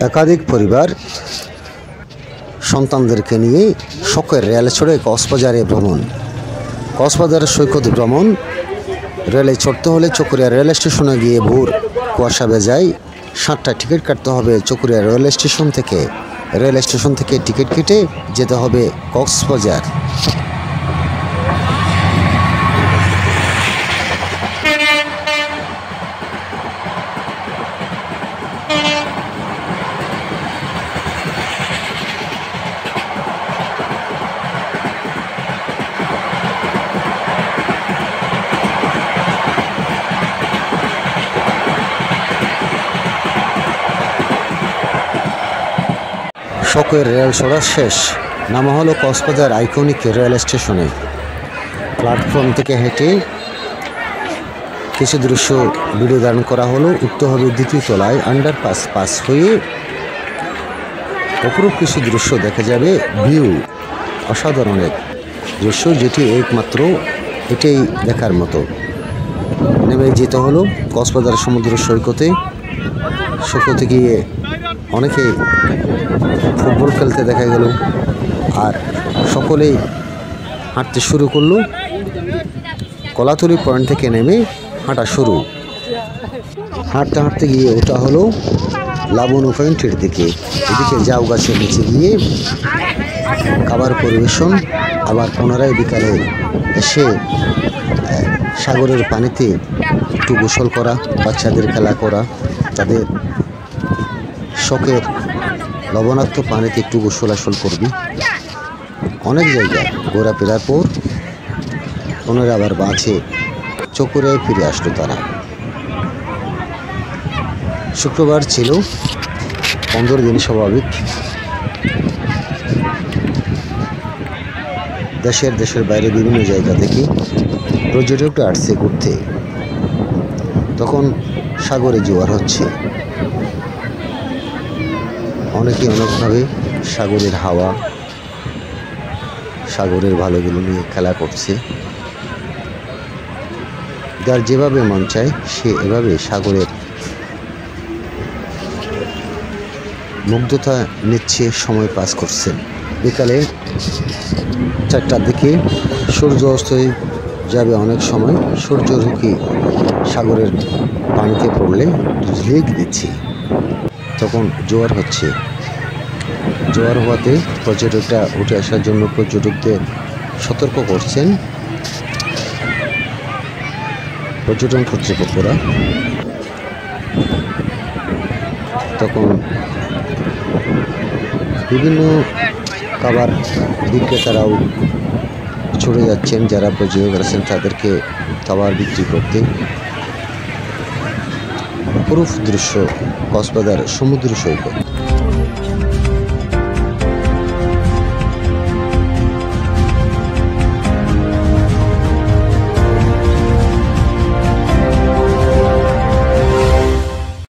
একাধিক পরিবার সন্তানদেরকে নিয়ে শখের রেলে চড়ে কক্সবাজারে ভ্রমণ। কক্সবাজারের সৈকত ভ্রমণ। রেলে চড়তে হলে চকরিয়া রেল স্টেশনে গিয়ে ভোর কুয়াশা ভেজায় 7টায় টিকিট কাটতে হবে চকরিয়া রেল স্টেশন থেকে। রেল স্টেশন থেকে টিকিট কেটে যেতে হবে কক্সবাজার। শখের রেল চড়া শেষ, নামা হলো কক্সবাজার আইকনিক রেল স্টেশনে। প্ল্যাটফর্ম থেকে হেঁটে কিছু দৃশ্য ভিডিও ধারণ করা হলো। উঠতে হবে দ্বিতীয় তলায়, আন্ডারপাস পাস হয়ে অপরূপ কিছু দৃশ্য দেখা যাবে। ভিউ অসাধারণের দৃশ্য, যেটি একমাত্র এটাই দেখার মতো। নেমে যেতে হলো কক্সবাজার সমুদ্র সৈকতে। সৈকতে গিয়ে অনেকে ফুটবল খেলতে দেখা গেল, আর সকলেই হাঁটতে শুরু করলো। কলাতলি পয়েন্ট থেকে নেমে হাঁটা শুরু। হাঁটতে হাঁটতে গিয়ে ওটা হলো লাবণী পয়েন্টের দিকে। এদিকে জাউ গাছের নিচে গিয়ে খাবার পরিবেশন, আবার পুনরায় বিকালে এসে সাগরের পানিতে একটু গোসল করা, বাচ্চাদের খেলা করা, তাদের শখের লবণাক্ত পানিতে একটু গোসল আসল করবি। অনেক জায়গায় ঘোরাফেরার পর পুনরায় আবার বাঁচে চকরিয়ায় ফিরে আসলো তারা। শুক্রবার ছিল, 15 দিন স্বাভাবিক। দেশের বাইরে বিভিন্ন জায়গা থেকে পর্যটকরা আসছে ঘুরতে। তখন সাগরে জোয়ার হচ্ছে, অনেকে অনেকভাবে সাগরের হাওয়া, সাগরের ভালোগুলো নিয়ে খেলা করছে। যার যেভাবে মন চায় সে এভাবে সাগরের মুগ্ধতা নিচ্ছে, সময় পাস করছেন। বিকালে 4টার দিকে সূর্য অস্ত যাবে। অনেক সময় সূর্য ঢুকে সাগরের পানিতে পড়লে ঝিলিক দিচ্ছে, তখন জোয়ার হচ্ছে। জোয়ার হওয়াতে পর্যটকরা উঠে আসার জন্য পর্যটকদের সতর্ক করছেন পর্যটন কর্তৃপক্ষরা। তখন বিভিন্ন খাবার বিক্রেতারাও ছুটে যাচ্ছেন, যারা পর্যটক আছেন তাদেরকে খাবার বিক্রি করতে। অপরূপ দৃশ্য কক্সবাজার সমুদ্র সৈকত।